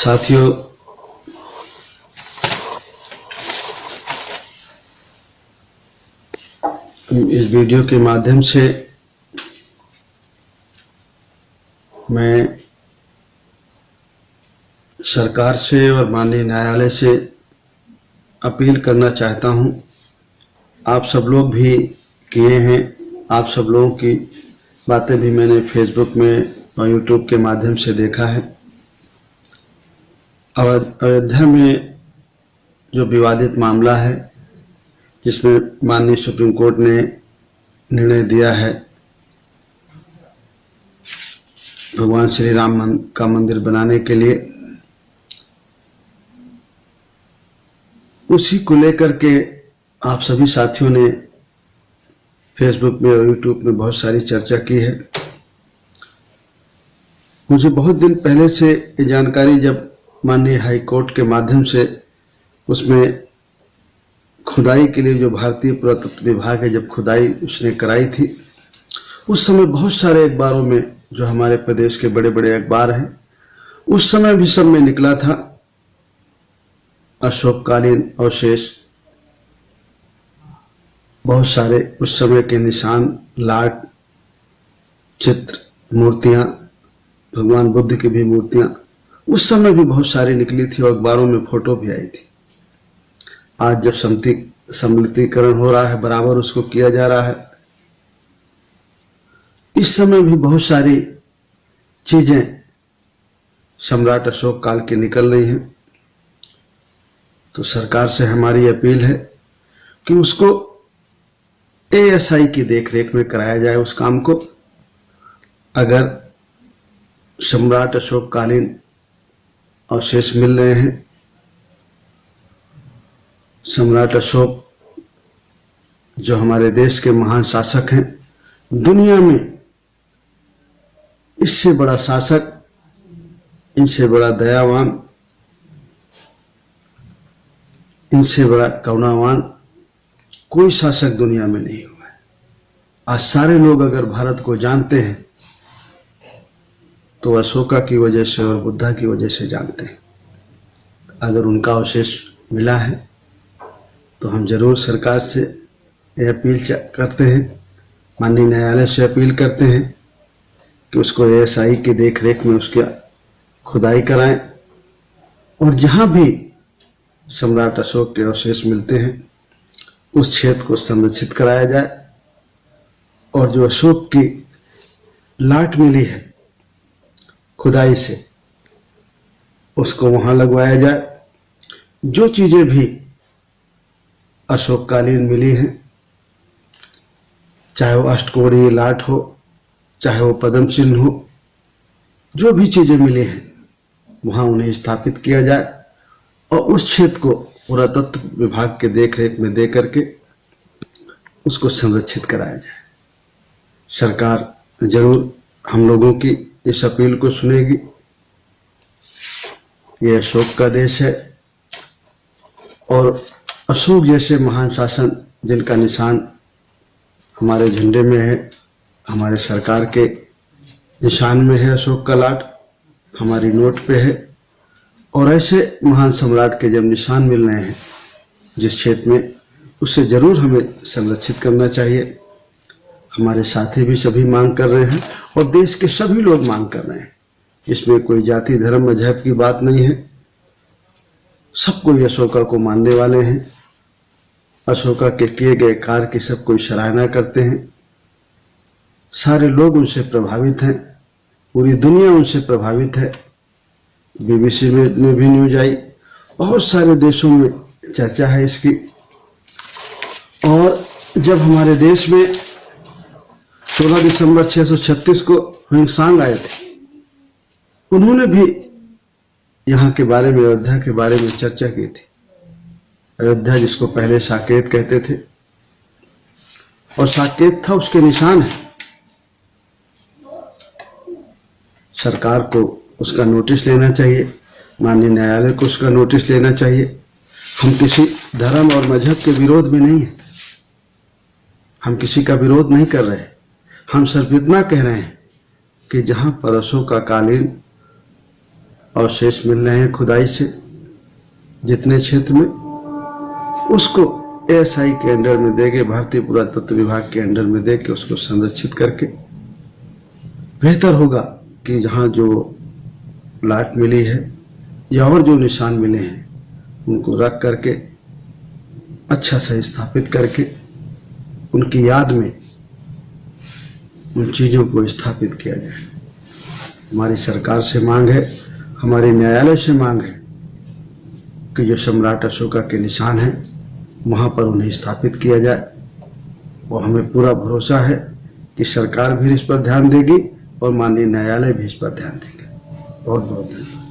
साथियों, इस वीडियो के माध्यम से मैं सरकार से और माननीय न्यायालय से अपील करना चाहता हूं। आप सब लोग भी किए हैं, आप सब लोगों की बातें भी मैंने फेसबुक में और यूट्यूब के माध्यम से देखा है। अयोध्या में जो विवादित मामला है, जिसमें माननीय सुप्रीम कोर्ट ने निर्णय दिया है भगवान श्री राम का मंदिर बनाने के लिए, उसी को लेकर के आप सभी साथियों ने फेसबुक में और यूट्यूब में बहुत सारी चर्चा की है। मुझे बहुत दिन पहले से ये जानकारी, जब माननीय हाई कोर्ट के माध्यम से उसमें खुदाई के लिए जो भारतीय पुरातत्व विभाग है, जब खुदाई उसने कराई थी, उस समय बहुत सारे अखबारों में, जो हमारे प्रदेश के बड़े बड़े अखबार हैं, उस समय भी सब में निकला था अशोककालीन अवशेष, बहुत सारे उस समय के निशान, लाट, चित्र, मूर्तियां, भगवान बुद्ध की भी मूर्तियां उस समय भी बहुत सारी निकली थी और अखबारों में फोटो भी आई थी। आज जब सम्मिलितीकरण हो रहा है, बराबर उसको किया जा रहा है, इस समय भी बहुत सारी चीजें सम्राट अशोक काल की निकल रही हैं। तो सरकार से हमारी अपील है कि उसको एएसआई की देखरेख में कराया जाए उस काम को। अगर सम्राट अशोक कालीन अवशेष मिल रहे हैं, सम्राट अशोक जो हमारे देश के महान शासक हैं, दुनिया में इससे बड़ा शासक, इनसे बड़ा दयावान, इनसे बड़ा करुणावान कोई शासक दुनिया में नहीं हुआ है। आज सारे लोग अगर भारत को जानते हैं तो अशोका की वजह से और बुद्धा की वजह से जानते हैं। अगर उनका अवशेष मिला है तो हम जरूर सरकार से यह अपील करते हैं, माननीय न्यायालय से अपील करते हैं कि उसको एएसआई की देखरेख में उसकी खुदाई कराएं और जहां भी सम्राट अशोक के अवशेष मिलते हैं उस क्षेत्र को संरक्षित कराया जाए और जो अशोक की लाट मिली है खुदाई से, उसको वहां लगवाया जाए। जो चीजें भी अशोककालीन मिली हैं, चाहे वो अष्टकोणीय लाट हो, चाहे वो पद्म चिन्ह हो, जो भी चीजें मिली हैं वहां उन्हें स्थापित किया जाए और उस क्षेत्र को पुरातत्व विभाग के देखरेख में दे करके उसको संरक्षित कराया जाए। सरकार जरूर हम लोगों की इस अपील को सुनेगी। ये अशोक का देश है और अशोक जैसे महान शासन जिनका निशान हमारे झंडे में है, हमारे सरकार के निशान में है, अशोक का लाट हमारी नोट पे है, और ऐसे महान सम्राट के जब निशान मिल रहे हैं जिस क्षेत्र में, उससे जरूर हमें संरक्षित करना चाहिए। हमारे साथी भी सभी मांग कर रहे हैं और देश के सभी लोग मांग कर रहे हैं। इसमें कोई जाति, धर्म, मजहब की बात नहीं है। सब कोई अशोका को मानने वाले हैं। अशोका के किए गए कार्य की सब कोई सराहना करते हैं। सारे लोग उनसे प्रभावित हैं, पूरी दुनिया उनसे प्रभावित है। बीबीसी में भी न्यूज आई, बहुत सारे देशों में चर्चा है इसकी। और जब हमारे देश में 16 दिसंबर 636 को ह्वेनसांग आए थे, उन्होंने भी यहाँ के बारे में, अयोध्या के बारे में चर्चा की थी। अयोध्या जिसको पहले साकेत कहते थे, और साकेत था उसके निशान है। सरकार को उसका नोटिस लेना चाहिए, माननीय न्यायालय को उसका नोटिस लेना चाहिए। हम किसी धर्म और मजहब के विरोध में नहीं है, हम किसी का विरोध नहीं कर रहे। हम सिर्फ इतना कह रहे हैं कि जहां पर अशोका कालीन अवशेष मिल रहे हैं खुदाई से जितने क्षेत्र में, उसको एएसआई के अंडर में देके, भारतीय पुरातत्व विभाग के अंडर में देके उसको संरक्षित करके, बेहतर होगा कि जहां जो लाट मिली है या और जो निशान मिले हैं उनको रख करके अच्छा से स्थापित करके उनकी याद में उन चीजों को स्थापित किया जाए। हमारी सरकार से मांग है, हमारे न्यायालय से मांग है कि जो सम्राट अशोका के निशान हैं वहां पर उन्हें स्थापित किया जाए, और हमें पूरा भरोसा है कि सरकार भी इस पर ध्यान देगी और माननीय न्यायालय भी इस पर ध्यान देंगे। बहुत बहुत धन्यवाद।